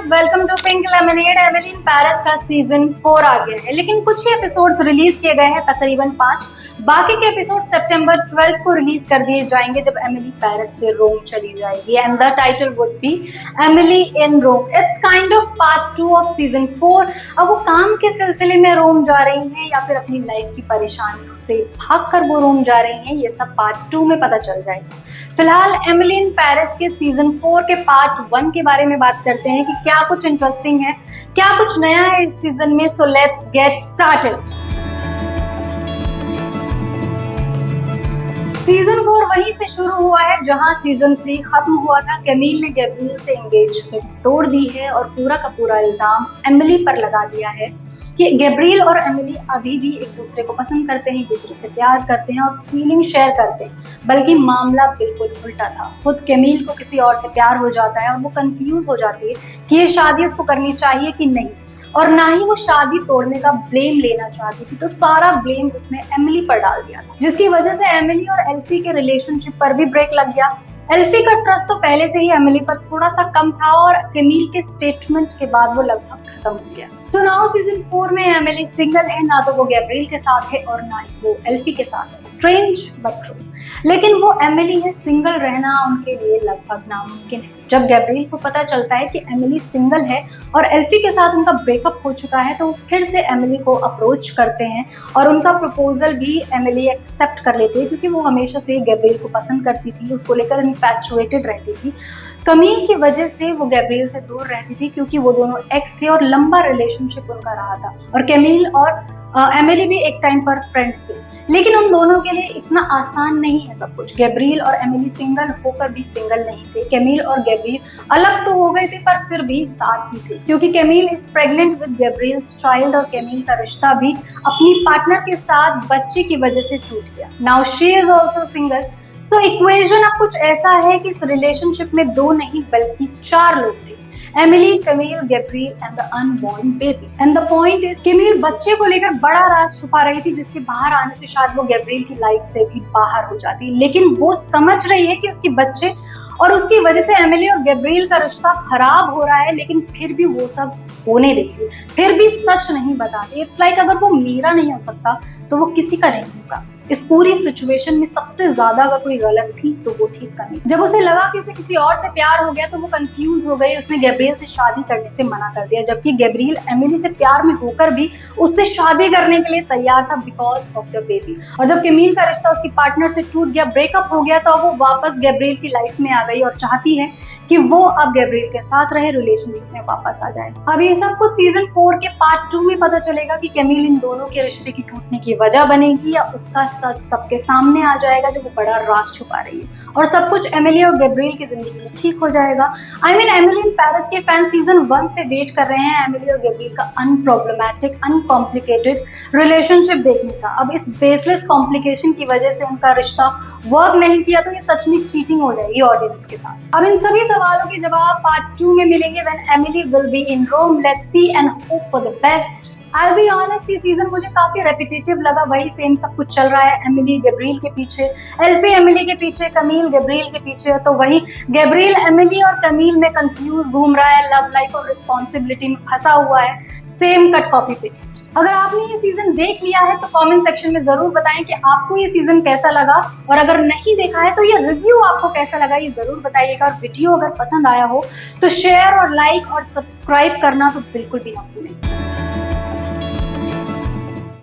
Guys, welcome to pink lemonade. Emily in Paris का season 4 आ गया है, लेकिन कुछ ही एपिसोड्स रिलीज किए गए हैं, तकरीबन 5। बाकी के एपिसोड सितंबर 12 को रिलीज कर दिए जाएंगे, जब एमिली पेरिस से रोम चली जाएगी। And the title would be Emily in Rome. It's kind of part 2 of season 4। अब वो काम के सिलसिले में रोम जा रही हैं या फिर अपनी लाइफ की परेशानियों से भागकर वो रोम जा रही हैं, ये सब पार्ट 2 में पता चल जाएगा। फिलहाल एमिली इन पेरिस के सीजन 4 के पार्ट 1 के बारे में बात करते हैं कि क्या कुछ इंटरेस्टिंग है, क्या कुछ नया है इस सीजन में। So let's get started. Season 4 वहीं से शुरू हुआ है जहां सीजन 3 खत्म हुआ था। कैमिल ने गैब्रियल से एंगेजमेंट तोड़ दी है और पूरा का पूरा इल्जाम एमिली पर लगा दिया है कि गैब्रियल और एमिली अभी भी एक दूसरे को पसंद करते हैं, एक दूसरे से प्यार करते हैं और फीलिंग शेयर करते हैं। बल्कि मामला बिल्कुल उल्टा था। खुद कैमिल को किसी और से प्यार हो जाता है और वो कंफ्यूज हो जाती है कि ये शादी उसको करनी चाहिए कि नहीं, और ना ही वो शादी तोड़ने का ब्लेम लेना चाहती थी। तो सारा ब्लेम उसने एमिली पर डाल दिया था, जिसकी वजह से एमिली और एल्फी के रिलेशनशिप पर भी ब्रेक लग गया। एल्फी का ट्रस्ट तो पहले से ही एमिली पर थोड़ा सा कम था और कैमिल के स्टेटमेंट के बाद वो लगभग खत्म हो गया। सो नाउ सीजन 4 में एमिली सिंगल है, ना तो वो गैब्रियल के साथ है और ना ही वो एल्फी के साथ है। Strange but true. लेकिन वो एमिली है, सिंगल रहना उनके लिए लगभग नामुमकिन है। जब गैब्रियल को पता चलता है कि एमिली सिंगल है और एल्फी के साथ उनका ब्रेकअप हो चुका है, तो वो फिर से एमिली को अप्रोच करते हैं और उनका प्रपोजल भी एमिली एक्सेप्ट कर लेती है, क्योंकि वो हमेशा से गैब्रियल को पसंद करती थी, उसको लेकर इन्फैचुएटेड रहती थी। कैमिल की वजह से वो गैब्रियल से दूर रहती थी, क्योंकि वो दोनों एक्स थे और लंबा रिलेशनशिप उनका रहा था। और कैमिल और एमिली भी एक टाइम पर फ्रेंड्स थे, लेकिन उन दोनों के लिए इतना आसान नहीं है सब कुछ। गैब्रियल और एमिली सिंगल होकर भी सिंगल नहीं थे। कैमिल और गैब्रियल अलग तो हो गए थे, पर फिर भी साथ ही थे, क्योंकि Camille is pregnant with Gabriel's child और कैमिल का रिश्ता भी अपनी पार्टनर के साथ बच्चे की वजह से टूट गया। Now she is also single. So equation अब कुछ ऐसा है कि इस रिलेशनशिप में 2 नहीं बल्कि 4 लोग थे। Emily, camel, Gabriel and the unborn baby. And the point is, camel बच्चे को लेकर बड़ा राज छुपा रही थी, जिसके बाहर आने से शायद वो गैब्रियल की लाइफ से भी बाहर हो जाती। लेकिन वो समझ रही है कि उसके बच्चे और उसकी वजह से एमिली और गैब्रियल का रिश्ता खराब हो रहा है, लेकिन फिर भी वो सब होने देती, फिर भी सच नहीं बताती। इट्स लाइक अगर वो मेरा नहीं हो सकता तो वो किसी का नहीं होगा। इस पूरी सिचुएशन में सबसे ज्यादा अगर कोई गलत थी तो वो थी कैमिल। जब उसे लगा कि उसे किसी और से प्यार हो गया तो वो कंफ्यूज हो गई। उसने गैब्रियल से शादी करने से मना कर दिया, जबकि गैब्रियल एमिली से प्यार में होकर भी उससे शादी करने के लिए तैयार था बिकॉज ऑफ द बेबी। और जब कैमिल का रिश्ता उसकी पार्टनर से टूट गया, ब्रेकअप हो गया, तो वो वापस गैब्रियल की लाइफ में आ गई और चाहती है कि वो अब गैब्रियल के साथ रहे, रिलेशनशिप में वापस आ जाए। अब ये सब कुछ सीजन 4 के पार्ट 2 में पता चलेगा कि कैमिल इन दोनों के रिश्ते की टूटने की वजह बनेगी या उसका सच सबके सामने आ जाएगा, जो वो बड़ा राज छुपा रही है, और सब कुछ एमिली और गैब्रियल की जिंदगी में ठीक हो जाएगा। एमिली इन पेरिस के फैन सीजन 1 से वेट कर रहे हैं एमिली और गैब्रियल का अनप्रॉब्लमैटिक, अनकॉम्प्लिकेटेड रिलेशनशिप देखने का। अब इस बेसलेस कॉम्प्लिकेशन की वजह से उनका रिश्ता वर्क नहीं किया तो ये सच में चीटिंग हो जाएगी ऑडियंस के साथ। अब इन सभी सवालों के जवाब पार्ट 2 में मिलेंगे when Emily will be in Rome. Let's see and hope for the best. I'll be honest, ये सीजन मुझे काफी रेपिटेटिव लगा। वही सेम सब कुछ चल रहा है, एमिली गैब्रियल के पीछे, एल्फी एमिली के पीछे, कैमिल गैब्रियल के पीछे, तो वही गैब्रियल एमिली और कैमिल में कंफ्यूज घूम रहा है, लव लाइफ और रिस्पॉन्सिबिलिटी में फंसा हुआ है। Same cut copy paste. अगर आपने ये सीजन देख लिया है तो कमेंट सेक्शन में जरूर बताएं कि आपको ये सीजन कैसा लगा, और अगर नहीं देखा है तो ये रिव्यू आपको कैसा लगा ये जरूर बताइएगा। और वीडियो अगर पसंद आया हो तो शेयर और लाइक और सब्सक्राइब करना तो बिल्कुल भी ना भूलें।